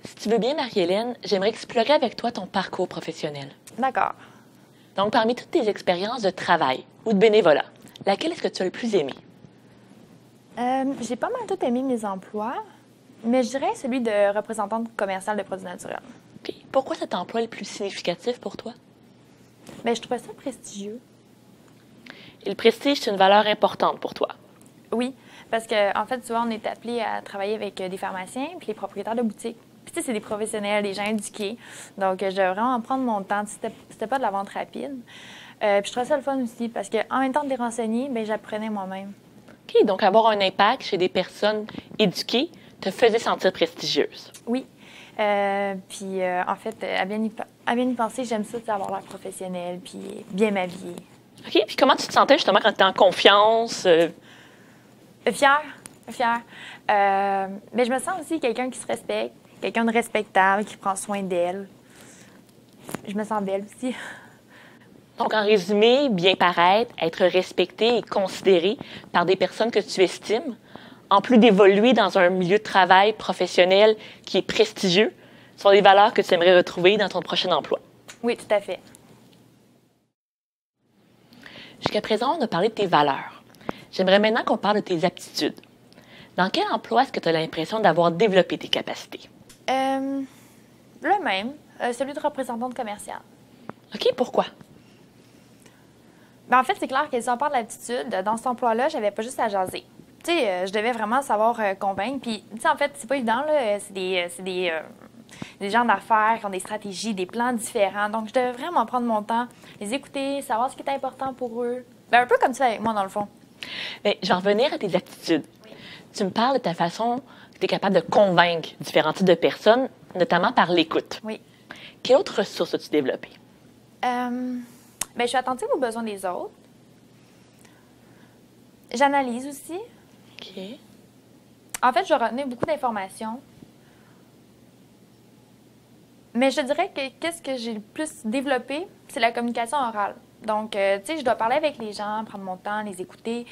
Si tu veux bien, Marie-Hélène, j'aimerais explorer avec toi ton parcours professionnel. D'accord. Donc, parmi toutes tes expériences de travail ou de bénévolat, laquelle est-ce que tu as le plus aimé? J'ai pas mal tout aimé mes emplois, mais je dirais celui de représentante commerciale de produits naturels. OK. Pourquoi cet emploi est le plus significatif pour toi? Bien, je trouvais ça prestigieux. Et le prestige, c'est une valeur importante pour toi. Oui, parce qu'en fait, souvent, on est appelé à travailler avec des pharmaciens puis les propriétaires de boutiques. Puis, tu sais, c'est des professionnels, des gens éduqués. Donc, je devais vraiment prendre mon temps. C'était pas de la vente rapide. Puis, je trouvais ça le fun aussi parce qu'en même temps de les renseigner, bien, j'apprenais moi-même. OK. Donc, avoir un impact chez des personnes éduquées te faisait sentir prestigieuse. Oui. Puis, en fait, à bien y penser, j'aime ça, tu sais, avoir l'air professionnel puis bien m'habiller. OK. Puis, comment tu te sentais justement quand tu étais en confiance? Fière. Mais je me sens aussi quelqu'un qui se respecte, quelqu'un de respectable, qui prend soin d'elle. Je me sens belle aussi. Donc, en résumé, bien paraître, être respecté et considéré par des personnes que tu estimes, en plus d'évoluer dans un milieu de travail professionnel qui est prestigieux, sont des valeurs que tu aimerais retrouver dans ton prochain emploi. Oui, tout à fait. Jusqu'à présent, on a parlé de tes valeurs. J'aimerais maintenant qu'on parle de tes aptitudes. Dans quel emploi est-ce que tu as l'impression d'avoir développé tes capacités? Le même, celui de représentante commerciale. OK, pourquoi? Ben, en fait, c'est clair que si on parle d'aptitude, dans cet emploi-là, j'avais pas juste à jaser. Tu sais, je devais vraiment savoir convaincre. Puis, tu sais, en fait, c'est pas évident, là. C'est des gens d'affaires qui ont des stratégies, des plans différents. Donc, je devais vraiment prendre mon temps, les écouter, savoir ce qui était important pour eux. Ben, un peu comme ça avec moi, dans le fond. Bien, je vais en revenir à tes aptitudes. Oui. Tu me parles de ta façon que tu es capable de convaincre différents types de personnes, notamment par l'écoute. Oui. Quelle autre ressource as-tu développée? Ben, je suis attentive aux besoins des autres. J'analyse aussi. OK. En fait, je retenais beaucoup d'informations. Mais je dirais que qu'est-ce que j'ai le plus développé, c'est la communication orale. Donc, tu sais, je dois parler avec les gens, prendre mon temps, les écouter.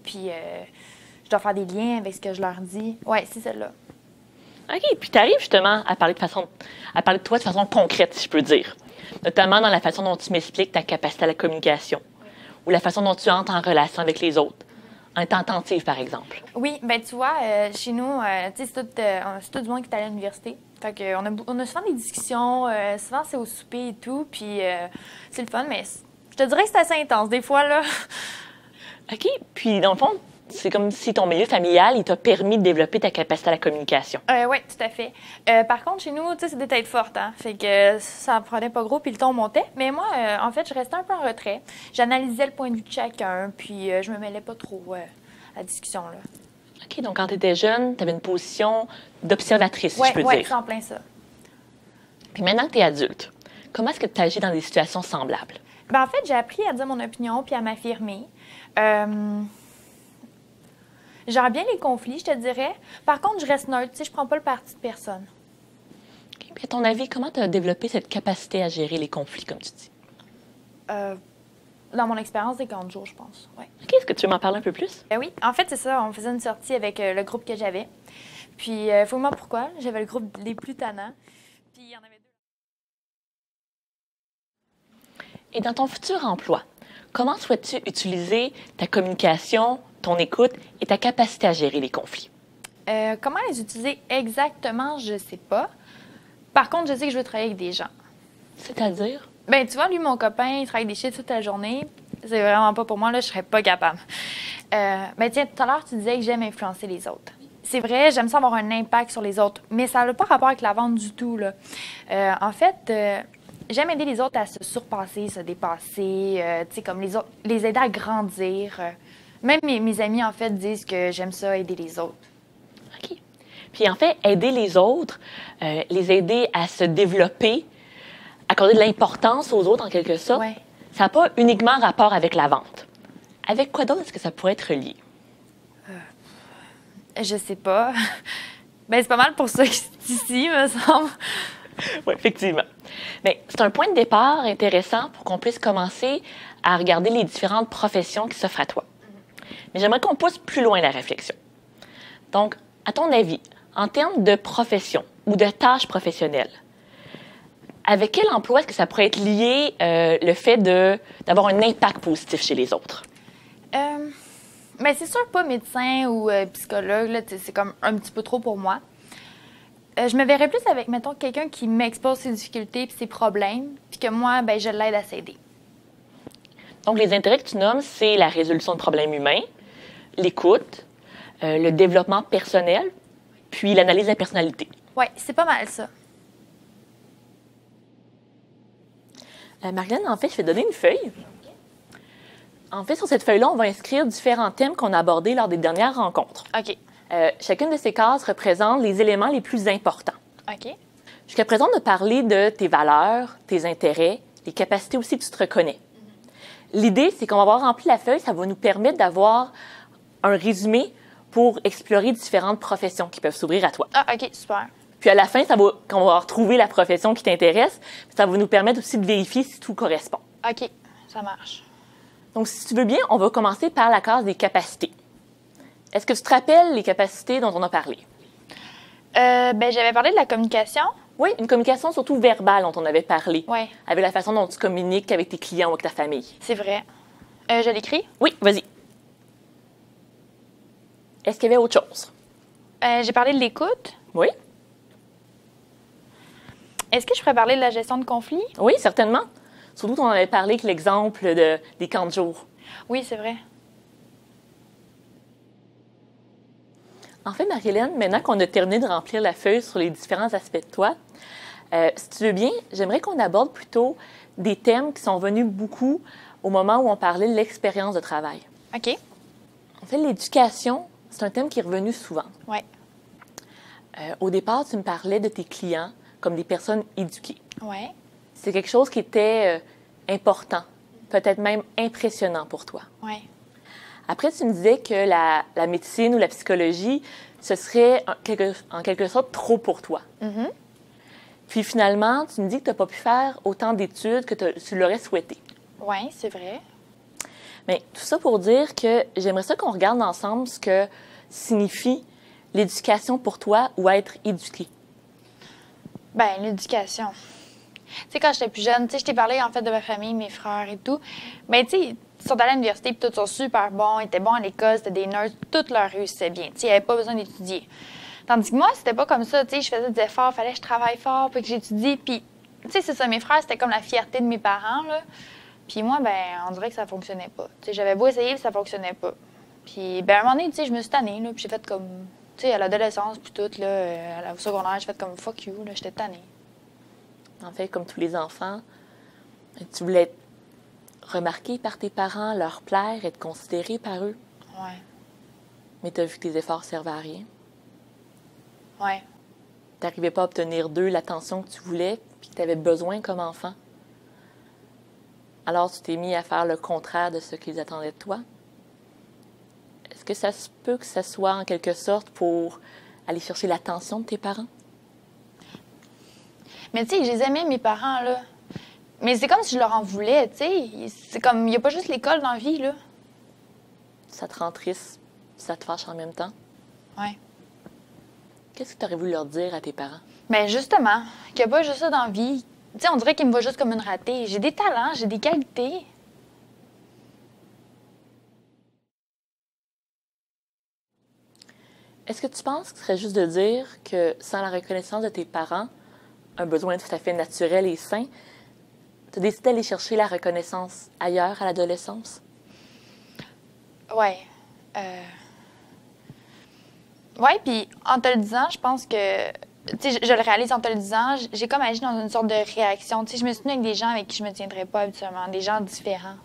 Puis, je dois faire des liens avec ce que je leur dis. Oui, c'est celle-là. OK. Puis tu arrives justement à parler de toi de façon concrète, si je peux dire. Notamment dans la façon dont tu m'expliques ta capacité à la communication. Ou la façon dont tu entres en relation avec les autres. En étant attentive, par exemple. Oui, bien, tu vois, chez nous, tu sais, c'est tout du monde qui est allé à l'université. Fait qu'on a souvent des discussions, souvent c'est au souper et tout, puis c'est le fun, mais je te dirais que c'est assez intense, des fois, là. OK. Puis, dans le fond, c'est comme si ton milieu familial, il t'a permis de développer ta capacité à la communication. Oui, tout à fait. Par contre, chez nous, tu sais, c'est des têtes fortes, hein. Fait que ça prenait pas gros, puis le ton montait. Mais moi, en fait, je restais un peu en retrait. J'analysais le point de vue de chacun, puis je me mêlais pas trop à la discussion, là. OK. Donc, quand tu étais jeune, tu avais une position d'observatrice, si je peux Oui, dire. c'est en plein ça. Puis maintenant que tu es adulte, comment est-ce que tu agis dans des situations semblables? Ben, en fait, j'ai appris à dire mon opinion puis à m'affirmer. Gère bien les conflits, je te dirais. Par contre, je reste neutre, tu sais, je prends pas le parti de personne. OK. Puis à ton avis, comment tu as développé cette capacité à gérer les conflits, comme tu dis? Dans mon expérience des 40 jours, je pense. Ouais. OK. Est-ce que tu veux m'en parler un peu plus? Oui, en fait, c'est ça. On faisait une sortie avec le groupe que j'avais. Puis, fouille-moi pourquoi. J'avais le groupe les plus tannants. Puis, il y en avait deux. Et dans ton futur emploi, comment souhaites-tu utiliser ta communication, ton écoute et ta capacité à gérer les conflits? Comment les utiliser exactement, je sais pas. Par contre, je sais que je veux travailler avec des gens. C'est-à-dire? Ben, tu vois, lui, mon copain, il travaille des shit toute la journée. C'est vraiment pas pour moi, là, je serais pas capable. Ben, tiens, tout à l'heure, tu disais que j'aime influencer les autres. C'est vrai, j'aime ça avoir un impact sur les autres, mais ça n'a pas rapport avec la vente du tout, là. En fait, j'aime aider les autres à se surpasser, se dépasser, tu sais, comme les autres, les aider à grandir. Même mes amis, en fait, disent que j'aime ça, aider les autres. OK. Puis en fait, aider les autres, les aider à se développer, accorder de l'importance aux autres en quelque sorte, Ouais. ça n'a pas uniquement rapport avec la vente. Avec quoi d'autre est-ce que ça pourrait être lié? Je sais pas. Ben, c'est pas mal pour ça que c'est ici, me semble. Oui, effectivement. Mais c'est un point de départ intéressant pour qu'on puisse commencer à regarder les différentes professions qui s'offrent à toi. Mais j'aimerais qu'on pousse plus loin la réflexion. Donc, à ton avis, en termes de profession ou de tâches professionnelles. Avec quel emploi est-ce que ça pourrait être lié le fait d'avoir un impact positif chez les autres? Mais c'est sûr pas médecin ou psychologue, là, c'est comme un petit peu trop pour moi. Je me verrais plus avec, mettons, quelqu'un qui m'expose ses difficultés et ses problèmes, puis que moi, ben, je l'aide à s'aider. Donc, les intérêts que tu nommes, c'est la résolution de problèmes humains, l'écoute, le développement personnel, puis l'analyse de la personnalité. Oui, c'est pas mal ça. Marilyn, en fait, je vais te donner une feuille. En fait, sur cette feuille-là, on va inscrire différents thèmes qu'on a abordés lors des dernières rencontres. OK. Chacune de ces cases représente les éléments les plus importants. OK. Jusqu'à présent, on a parlé de tes valeurs, tes intérêts, les capacités aussi que tu te reconnais. L'idée, c'est qu'on va avoir rempli la feuille, ça va nous permettre d'avoir un résumé pour explorer différentes professions qui peuvent s'ouvrir à toi. Ah, OK, super. Puis à la fin, quand on va avoir trouvé la profession qui t'intéresse, ça va nous permettre aussi de vérifier si tout correspond. OK, ça marche. Donc, si tu veux bien, on va commencer par la case des capacités. Est-ce que tu te rappelles les capacités dont on a parlé? Ben, j'avais parlé de la communication. Oui, une communication surtout verbale dont on avait parlé. Oui. Avec la façon dont tu communiques avec tes clients ou avec ta famille. C'est vrai. Je l'écris? Oui, vas-y. Est-ce qu'il y avait autre chose? J'ai parlé de l'écoute. Oui. Est-ce que je pourrais parler de la gestion de conflits? Oui, certainement. Surtout, on avait parlé avec l'exemple des camps de jour. Oui, c'est vrai. En fait, Marie-Hélène, maintenant qu'on a terminé de remplir la feuille sur les différents aspects de toi, si tu veux bien, j'aimerais qu'on aborde plutôt des thèmes qui sont venus beaucoup au moment où on parlait de l'expérience de travail. OK. En fait, l'éducation, c'est un thème qui est revenu souvent. Oui. Au départ, tu me parlais de tes clients comme des personnes éduquées. Oui. C'est quelque chose qui était important, peut-être même impressionnant pour toi. Oui. Après, tu me disais que la médecine ou la psychologie, ce serait en quelque sorte trop pour toi. Mm-hmm. Puis finalement, tu me dis que tu n'as pas pu faire autant d'études que tu l'aurais souhaité. Oui, c'est vrai. Mais tout ça pour dire que j'aimerais ça qu'on regarde ensemble ce que signifie l'éducation pour toi ou être éduqué. Bien, l'éducation. Tu sais, quand j'étais plus jeune, tu sais, je t'ai parlé en fait de ma famille, mes frères et tout. Bien, tu sais, ils sont allés à l'université, puis tous sont super bons, ils étaient bons à l'école, c'était des nerds, toute leur réussissait bien. Tu sais, ils n'avaient pas besoin d'étudier. Tandis que moi, c'était pas comme ça, tu sais, je faisais des efforts, fallait que je travaille fort, puis que j'étudie, puis, tu sais, c'est ça, mes frères, c'était comme la fierté de mes parents, là. Puis moi, ben, on dirait que ça fonctionnait pas. Tu sais, j'avais beau essayer, puis ça fonctionnait pas. Puis, ben, à un moment donné, tu sais, je me suis tannée, là, puis j'ai fait comme, tu sais, à l'adolescence, puis tout, là, au secondaire, j'ai fait comme fuck you, là, j'étais tannée. En fait, comme tous les enfants, tu voulais être remarqué par tes parents, leur plaire, être considéré par eux. Ouais. Mais tu as vu que tes efforts servaient à rien. Ouais. Tu n'arrivais pas à obtenir d'eux l'attention que tu voulais puis que tu avais besoin comme enfant. Alors, tu t'es mis à faire le contraire de ce qu'ils attendaient de toi. Est-ce que ça se peut que ça soit en quelque sorte pour aller chercher l'attention de tes parents? Mais tu sais, je les aimais, mes parents, là. Mais c'est comme si je leur en voulais, tu sais. C'est comme, il n'y a pas juste l'école dans la vie, là. Ça te rend triste, ça te fâche en même temps. Ouais. Qu'est-ce que tu aurais voulu leur dire à tes parents? Ben justement, qu'il n'y a pas juste ça dans la vie. Tu sais, on dirait qu'ils me voient juste comme une ratée. J'ai des talents, j'ai des qualités. Est-ce que tu penses que ce serait juste de dire que sans la reconnaissance de tes parents, un besoin tout à fait naturel et sain, tu as décidé d'aller chercher la reconnaissance ailleurs à l'adolescence? Ouais. Ouais, puis en te le disant, je pense que... Tu sais, je le réalise en te le disant, j'ai comme agi dans une sorte de réaction. Tu sais, je me suis tenue avec des gens avec qui je me tiendrais pas habituellement, des gens différents.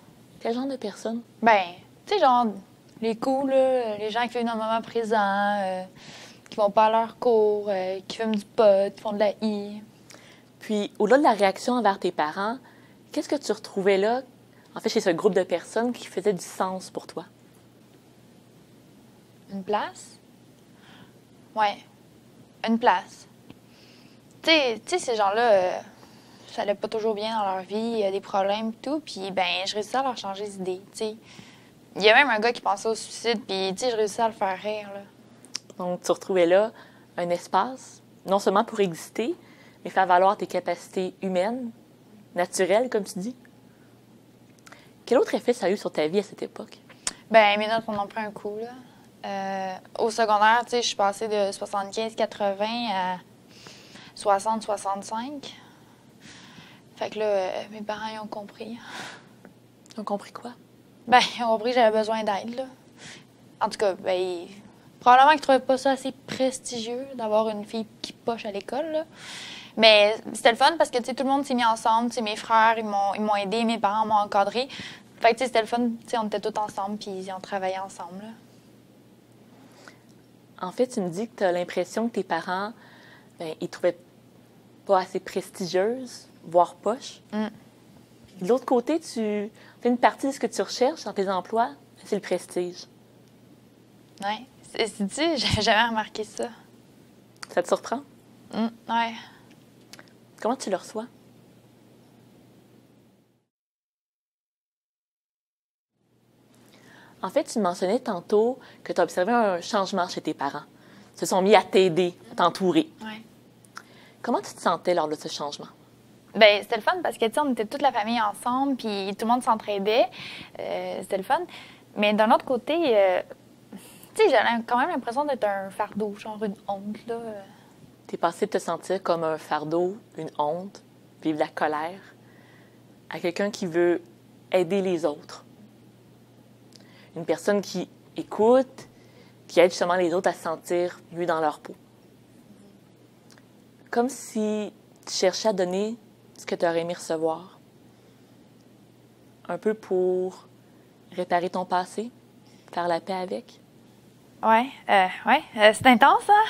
Quel genre de personne? Ben, tu sais, genre, les cools, là, les gens qui vivent dans le moment présent, qui vont pas à leur cours, qui fument du pot, qui font de la I. Puis, au-delà de la réaction envers tes parents, qu'est-ce que tu retrouvais là, en fait, chez ce groupe de personnes qui faisait du sens pour toi? Une place? Ouais, une place. Tu sais, ces gens-là, ça allait pas toujours bien dans leur vie, il y a des problèmes et tout, puis ben, je réussis à leur changer d'idée, tu sais. Il y a même un gars qui pensait au suicide, puis tu sais, je réussis à le faire rire, là. Donc, tu retrouvais là un espace non seulement pour exister, mais faire valoir tes capacités humaines, naturelles, comme tu dis. Quel autre effet ça a eu sur ta vie à cette époque? Ben mes notes m'en ont pris un coup, là. Au secondaire, tu sais, je suis passée de 75-80 à 60-65. Fait que là, mes parents, ils ont compris. Ils ont compris quoi? Ben, ils ont compris que j'avais besoin d'aide, là. En tout cas, ben, probablement qu'ils ne trouvaient pas ça assez prestigieux d'avoir une fille qui poche à l'école, là. Mais c'était le fun parce que, tu sais, tout le monde s'est mis ensemble. Tu sais, mes frères, ils m'ont aidé, mes parents m'ont encadré. Fait que, tu sais, c'était le fun. Tu sais, on était tous ensemble, puis on travaillait ensemble, là. En fait, tu me dis que tu as l'impression que tes parents, ben, ils trouvaient pas assez prestigieuse, voire poche. De l'autre côté, une partie de ce que tu recherches dans tes emplois, c'est le prestige. Oui. C'est-tu, j'avais jamais remarqué ça. Ça te surprend? Ouais. Comment tu le reçois? En fait, tu mentionnais tantôt que tu as observé un changement chez tes parents. Ils se sont mis à t'aider, à t'entourer. Ouais. Comment tu te sentais lors de ce changement? Bien, c'était le fun parce que, tu sais, on était toute la famille ensemble, puis tout le monde s'entraidait. C'était le fun. Mais d'un autre côté, tu sais, j'avais quand même l'impression d'être un fardeau, genre une honte, là. T'es passé de te sentir comme un fardeau, une honte, vivre de la colère, à quelqu'un qui veut aider les autres. Une personne qui écoute, qui aide justement les autres à se sentir mieux dans leur peau. Comme si tu cherchais à donner ce que tu aurais aimé recevoir. Un peu pour réparer ton passé, faire la paix avec. Ouais, c'est intense, hein?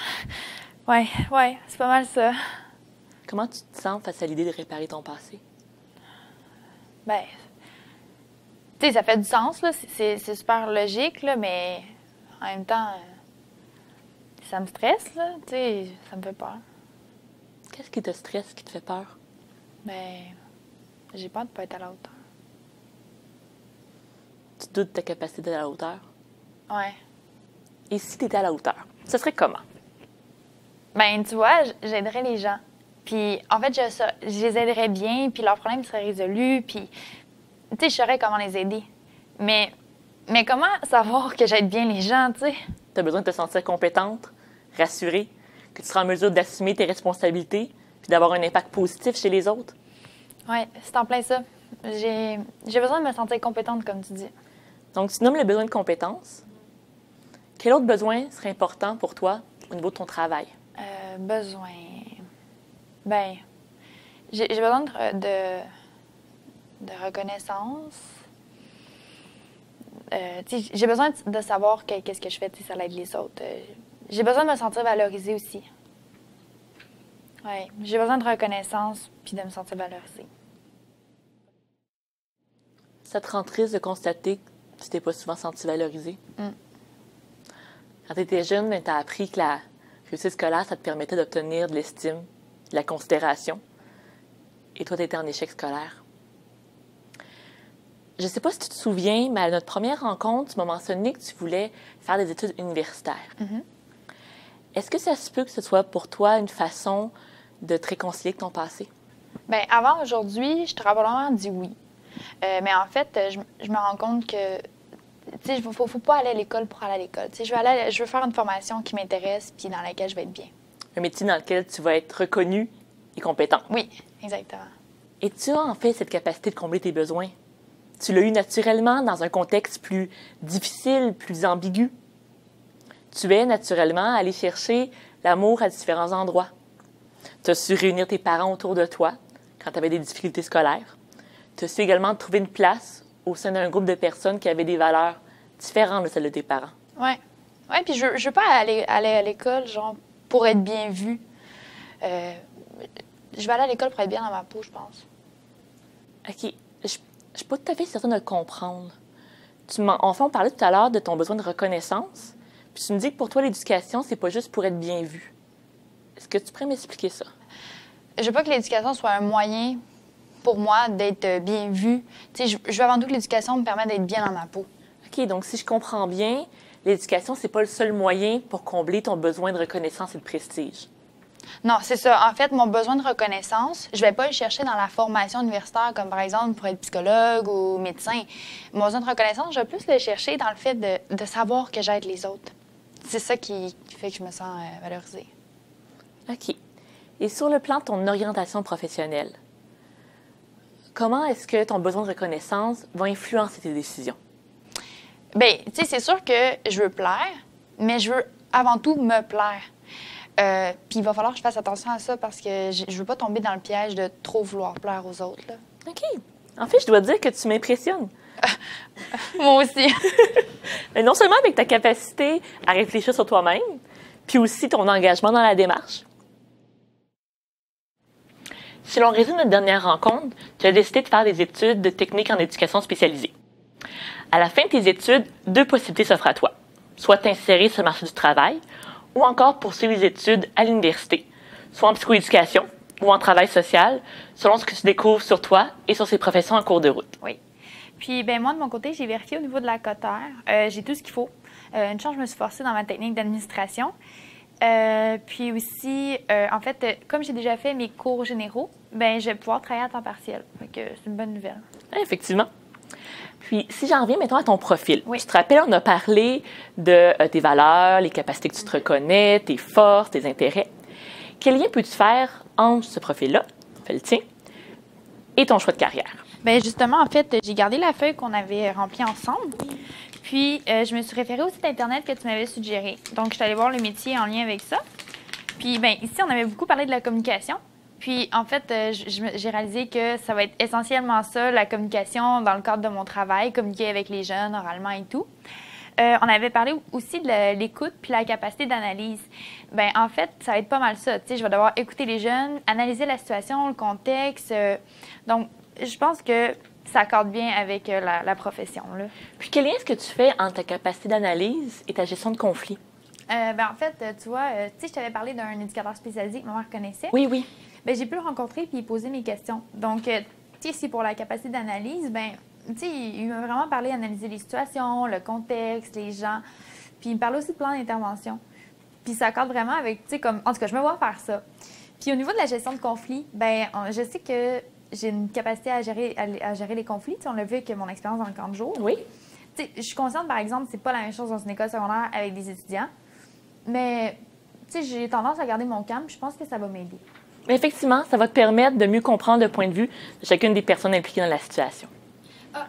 Ouais, c'est pas mal ça. Comment tu te sens face à l'idée de réparer ton passé? Ben, tu sais, ça fait du sens, là. C'est super logique, là, mais en même temps, ça me stresse, là. Tu sais, ça me fait peur. Qu'est-ce qui te stresse, qui te fait peur? Ben, j'ai peur de pas être à la hauteur. Tu doutes de ta capacité d'être à la hauteur? Ouais. Et si tu étais à la hauteur, ce serait comment? Ben, tu vois, j'aiderais les gens. Puis, en fait, je les aiderais bien, puis leurs problèmes seraient résolus, puis, tu sais, je saurais comment les aider. Mais comment savoir que j'aide bien les gens, tu sais? Tu as besoin de te sentir compétente, rassurée, que tu seras en mesure d'assumer tes responsabilités, puis d'avoir un impact positif chez les autres? Oui, c'est en plein ça. J'ai besoin de me sentir compétente, comme tu dis. Donc, tu nommes le besoin de compétences. Quel autre besoin serait important pour toi au niveau de ton travail? Besoin. Ben, j'ai besoin de reconnaissance. J'ai besoin de savoir qu'est-ce que je fais, si ça aide les autres. J'ai besoin de me sentir valorisée aussi. Oui, j'ai besoin de reconnaissance puis de me sentir valorisée. Ça te rend triste de constater que tu t'es pas souvent senti valorisée? Quand tu étais jeune, tu as appris que la réussite scolaire, ça te permettait d'obtenir de l'estime, de la considération. Et toi, tu étais en échec scolaire. Je ne sais pas si tu te souviens, mais à notre première rencontre, tu m'as mentionné que tu voulais faire des études universitaires. Est-ce que ça se peut que ce soit pour toi une façon de te réconcilier avec ton passé? Bien, avant aujourd'hui, je t'aurais probablement dit oui. Mais en fait, je me rends compte que, tu sais, il ne faut pas aller à l'école pour aller à l'école. Tu sais, je veux faire une formation qui m'intéresse puis dans laquelle je vais être bien. Un métier dans lequel tu vas être reconnue et compétente. Oui, exactement. Et tu as en fait cette capacité de combler tes besoins. Tu l'as eu naturellement dans un contexte plus difficile, plus ambigu. Tu es naturellement allé chercher l'amour à différents endroits. Tu as su réunir tes parents autour de toi quand tu avais des difficultés scolaires. Tu as su également trouver une place au sein d'un groupe de personnes qui avaient des valeurs différentes de celles de tes parents. Oui. Oui, puis je veux pas aller à l'école, genre, pour être bien vue. Je vais aller à l'école pour être bien dans ma peau, je pense. OK. Je suis pas tout à fait certaine de le comprendre. On parlait tout à l'heure de ton besoin de reconnaissance. Puis tu me dis que pour toi, l'éducation, c'est pas juste pour être bien vu. Est-ce que tu pourrais m'expliquer ça? Je veux pas que l'éducation soit un moyen pour moi d'être bien vue. Tu sais, je veux avant tout que l'éducation me permette d'être bien dans ma peau. OK, donc si je comprends bien, l'éducation, c'est pas le seul moyen pour combler ton besoin de reconnaissance et de prestige. Non, c'est ça. En fait, mon besoin de reconnaissance, je ne vais pas le chercher dans la formation universitaire, comme par exemple pour être psychologue ou médecin. Mon besoin de reconnaissance, je vais plus le chercher dans le fait de savoir que j'aide les autres. C'est ça qui fait que je me sens valorisée. OK. Et sur le plan de ton orientation professionnelle, comment est-ce que ton besoin de reconnaissance va influencer tes décisions? Bien, tu sais, c'est sûr que je veux plaire, mais je veux avant tout me plaire. Puis il va falloir que je fasse attention à ça parce que je veux pas tomber dans le piège de trop vouloir plaire aux autres, là. OK. En fait, je dois dire que tu m'impressionnes. Moi aussi. Mais non seulement avec ta capacité à réfléchir sur toi-même, puis aussi ton engagement dans la démarche. Si l'on résume notre dernière rencontre, tu as décidé de faire des études de technique en éducation spécialisée. À la fin de tes études, 2 possibilités s'offrent à toi. Soit t'insérer sur le marché du travail, ou encore poursuivre les études à l'université, soit en psychoéducation ou en travail social, selon ce que tu découvres sur toi et sur ces professions en cours de route. Oui. Puis, ben moi, de mon côté, j'ai vérifié au niveau de la cotère. J'ai tout ce qu'il faut. Une chance, je me suis forcée dans ma technique d'administration. Puis aussi, en fait, comme j'ai déjà fait mes cours généraux, ben je vais pouvoir travailler à temps partiel. Donc, c'est une bonne nouvelle. Effectivement. Puis, si j'en reviens maintenant à ton profil, oui. Tu te rappelles, on a parlé de tes valeurs, les capacités que tu te reconnais, tes forces, tes intérêts. Quel lien peux-tu faire entre ce profil-là, fait le tien, et ton choix de carrière? Bien, justement, en fait, j'ai gardé la feuille qu'on avait remplie ensemble. Puis, je me suis référée au site Internet que tu m'avais suggéré. Donc, je suis allée voir le métier en lien avec ça. Puis, bien, ici, on avait beaucoup parlé de la communication. Puis, en fait, j'ai réalisé que ça va être essentiellement ça, la communication dans le cadre de mon travail, communiquer avec les jeunes oralement et tout. On avait parlé aussi de l'écoute puis la capacité d'analyse. Bien, en fait, ça va être pas mal ça. Tu sais, je vais devoir écouter les jeunes, analyser la situation, le contexte. Donc, je pense que ça accorde bien avec la profession, là. Puis, quel lien est-ce que tu fais entre ta capacité d'analyse et ta gestion de conflits? Ben, en fait, tu vois, tu sais, je t'avais parlé d'un éducateur spécialisé que ma mère connaissait. Oui, oui. Bien, j'ai pu le rencontrer puis poser mes questions. Donc, tu sais, si pour la capacité d'analyse, ben, tu sais, il m'a vraiment parlé d'analyser les situations, le contexte, les gens. Puis, il me parlait aussi de plan d'intervention. Puis, ça accorde vraiment avec, tu sais, comme, en tout cas, je me vois faire ça. Puis, au niveau de la gestion de conflits, ben, je sais que j'ai une capacité à gérer les conflits. Tu sais, on l'a vu avec mon expérience dans le camp de jour. Oui. Tu sais, je suis consciente, par exemple, c'est pas la même chose dans une école secondaire avec des étudiants. Mais, tu sais, j'ai tendance à garder mon calme. Je pense que ça va m'aider. Mais effectivement, ça va te permettre de mieux comprendre le point de vue de chacune des personnes impliquées dans la situation. Ah.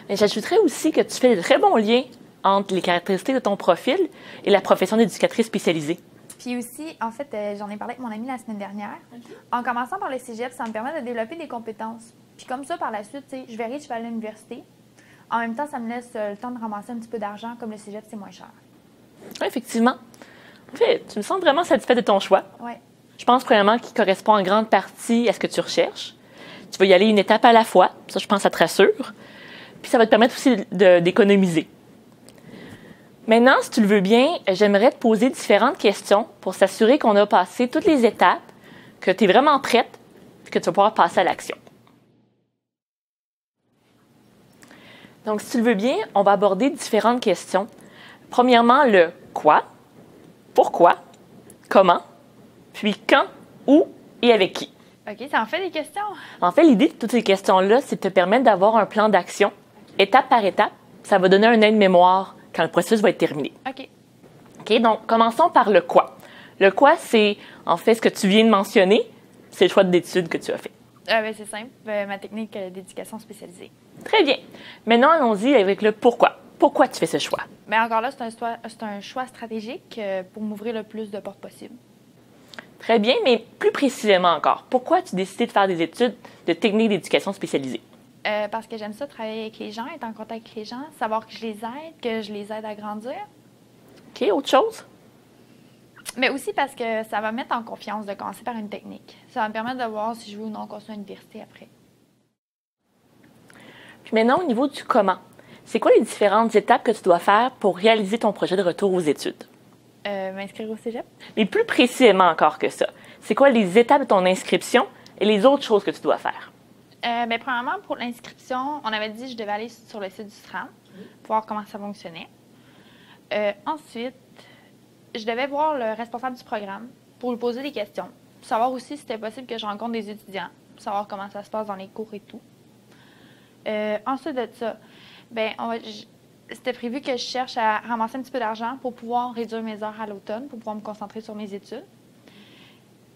Mais j'ajouterais aussi que tu fais de très bons liens entre les caractéristiques de ton profil et la profession d'éducatrice spécialisée. Puis aussi, en fait, j'en ai parlé avec mon amie la semaine dernière. En commençant par le cégep, ça me permet de développer des compétences. Puis comme ça, par la suite, tu sais, je verrai, je vais aller à l'université. En même temps, ça me laisse le temps de ramasser un petit peu d'argent. Comme le cégep, c'est moins cher. Oui, effectivement. En fait, tu me sens vraiment satisfaite de ton choix. Oui. Je pense premièrement qu'il correspond en grande partie à ce que tu recherches. Tu vas y aller une étape à la fois. Ça, je pense, ça te rassure. Puis ça va te permettre aussi d'économiser. Maintenant, si tu le veux bien, j'aimerais te poser différentes questions pour s'assurer qu'on a passé toutes les étapes, que tu es vraiment prête et que tu vas pouvoir passer à l'action. Donc, si tu le veux bien, on va aborder différentes questions. Premièrement, le quoi, pourquoi, comment, puis quand, où et avec qui. OK, ça en fait des questions. En fait, l'idée de toutes ces questions-là, c'est de te permettre d'avoir un plan d'action, étape par étape. Ça va donner un aide-mémoire quand le processus va être terminé. OK. OK, donc commençons par le quoi. Le quoi, c'est en fait ce que tu viens de mentionner, c'est le choix d'études que tu as fait. Ben, c'est simple, ma technique d'éducation spécialisée. Très bien. Maintenant, allons-y avec le pourquoi. Pourquoi tu fais ce choix? Bien, encore là, c'est un choix stratégique pour m'ouvrir le plus de portes possible. Très bien, mais plus précisément encore, pourquoi tu as décidé de faire des études de technique d'éducation spécialisée? Parce que j'aime ça travailler avec les gens, être en contact avec les gens, savoir que je les aide à grandir. OK, autre chose? Mais aussi parce que ça va me mettre en confiance de commencer par une technique. Ça va me permettre de voir si je veux ou non continuer à l'université après. Puis maintenant, au niveau du comment, c'est quoi les différentes étapes que tu dois faire pour réaliser ton projet de retour aux études? M'inscrire au cégep. Mais plus précisément encore que ça, c'est quoi les étapes de ton inscription et les autres choses que tu dois faire? Bien, premièrement, pour l'inscription, on avait dit que je devais aller sur le site du SRAM pour voir comment ça fonctionnait. Ensuite, je devais voir le responsable du programme pour lui poser des questions. savoir aussi si c'était possible que je rencontre des étudiants, savoir comment ça se passe dans les cours et tout. Ensuite de ça, c'était prévu que je cherche à ramasser un petit peu d'argent pour pouvoir réduire mes heures à l'automne, pour pouvoir me concentrer sur mes études.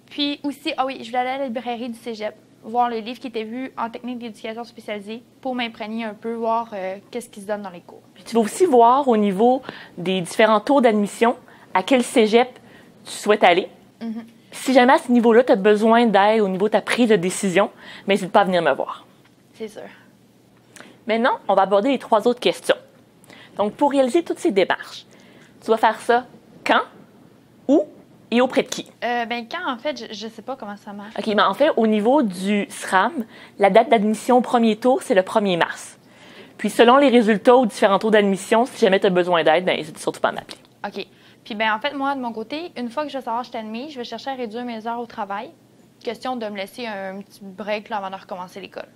Puis aussi, je voulais aller à la librairie du cégep, voir les livres qui étaient vus en technique d'éducation spécialisée pour m'imprégner un peu, voir qu'est-ce qui se donne dans les cours. Puis tu vas aussi voir au niveau des différents tours d'admission à quel cégep tu souhaites aller. Mm-hmm. Si jamais à ce niveau-là, tu as besoin d'aide au niveau de ta prise de décision, n'hésite pas à venir me voir. C'est sûr. Maintenant, on va aborder les 3 autres questions. Donc, pour réaliser toutes ces démarches, tu vas faire ça quand, où et auprès de qui? Quand, en fait, je ne sais pas comment ça marche. OK, mais en fait, au niveau du SRAM, la date d'admission au premier tour, c'est le 1er mars. Puis, selon les résultats aux différents tours d'admission, si jamais tu as besoin d'aide, n'hésite surtout pas à m'appeler. OK. Puis, en fait, moi, de mon côté, une fois que je vais savoir que je suis admise, je vais chercher à réduire mes heures au travail. Question de me laisser un petit break là, avant de recommencer l'école.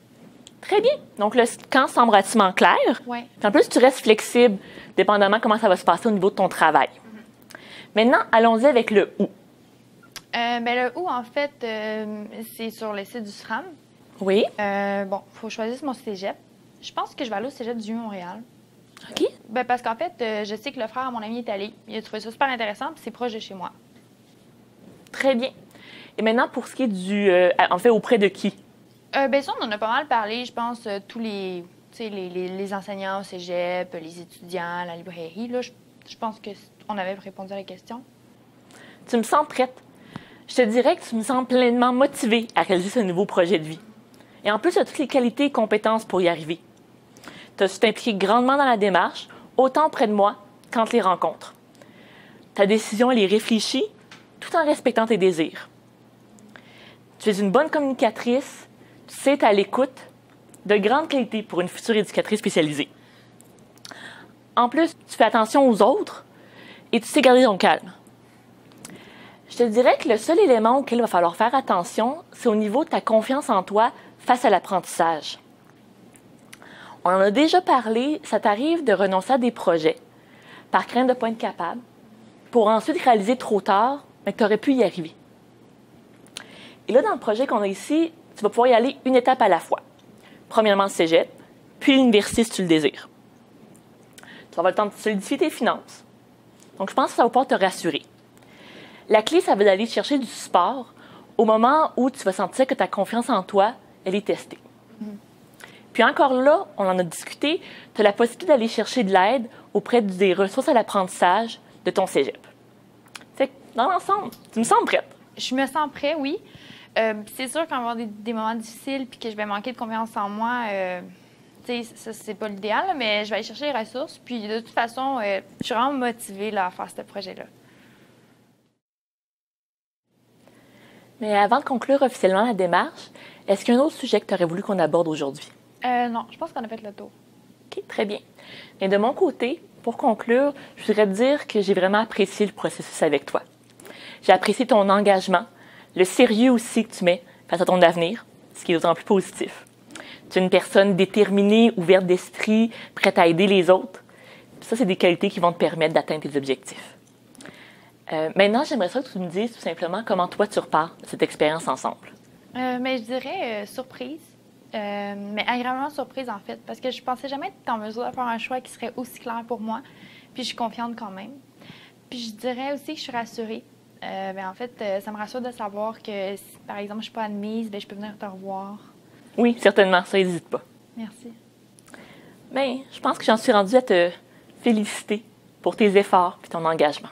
Très bien. Donc, le camp semble relativement clair. Oui. En plus, tu restes flexible, dépendamment comment ça va se passer au niveau de ton travail. Maintenant, allons-y avec le où. Le où, en fait, c'est sur le site du SRAM. Oui. Il faut choisir mon cégep. Je pense que je vais aller au cégep du Vieux-Montréal. OK. Parce qu'en fait, je sais que le frère à mon ami est allé. Il a trouvé ça super intéressant, puis c'est proche de chez moi. Très bien. Et maintenant, pour ce qui est du... auprès de qui? Ça, on en a pas mal parlé. Je pense tous les enseignants au cégep, les étudiants, la librairie. Là, je pense qu'on avait répondu à la question. Tu me sens prête. Je te dirais que tu me sens pleinement motivée à réaliser ce nouveau projet de vie. Et en plus, tu as toutes les qualités et compétences pour y arriver. Tu as su t'impliquer grandement dans la démarche, autant auprès de moi qu'entre les rencontres. Ta décision, elle est réfléchie, tout en respectant tes désirs. Tu es une bonne communicatrice, tu sais, tu es à l'écoute, de grande qualité pour une future éducatrice spécialisée. En plus, tu fais attention aux autres et tu sais garder ton calme. Je te dirais que le seul élément auquel il va falloir faire attention, c'est au niveau de ta confiance en toi face à l'apprentissage. On en a déjà parlé, ça t'arrive de renoncer à des projets par crainte de ne pas être capable, pour ensuite réaliser trop tard, mais que tu aurais pu y arriver. Et là, dans le projet qu'on a ici, tu vas pouvoir y aller une étape à la fois. Premièrement, le cégep, puis l'université si tu le désires. Tu vas avoir le temps de solidifier tes finances. Donc, je pense que ça va pouvoir te rassurer. La clé, ça va d'aller chercher du support au moment où tu vas sentir que ta confiance en toi, elle est testée. Puis encore là, on en a discuté, tu as la possibilité d'aller chercher de l'aide auprès des ressources à l'apprentissage de ton cégep. Fait que, dans l'ensemble, tu me sens prête? Je me sens prête, oui. C'est sûr qu'on va avoir des moments difficiles puis que je vais manquer de confiance en moi. Ça, c'est pas l'idéal, mais je vais aller chercher les ressources. Puis de toute façon, je suis vraiment motivée là, à faire ce projet-là. Mais avant de conclure officiellement la démarche, est-ce qu'il y a un autre sujet que tu aurais voulu qu'on aborde aujourd'hui? Non, je pense qu'on a fait le tour. OK, très bien. Mais de mon côté, pour conclure, je voudrais te dire que j'ai vraiment apprécié le processus avec toi. J'ai apprécié ton engagement, le sérieux aussi que tu mets face à ton avenir, ce qui est d'autant plus positif. Tu es une personne déterminée, ouverte d'esprit, prête à aider les autres. Puis ça, c'est des qualités qui vont te permettre d'atteindre tes objectifs. Maintenant, j'aimerais ça que tu me dises tout simplement comment toi tu repars de cette expérience ensemble. Mais je dirais surprise, mais agréablement surprise en fait, parce que je pensais jamais être en mesure de faire un choix qui serait aussi clair pour moi, puis je suis confiante quand même. Puis je dirais aussi que je suis rassurée. En fait, ça me rassure de savoir que si, par exemple, je ne suis pas admise, je peux venir te revoir. Oui, certainement, ça n'hésite pas. Merci. Bien, je pense que j'en suis rendue à te féliciter pour tes efforts et ton engagement.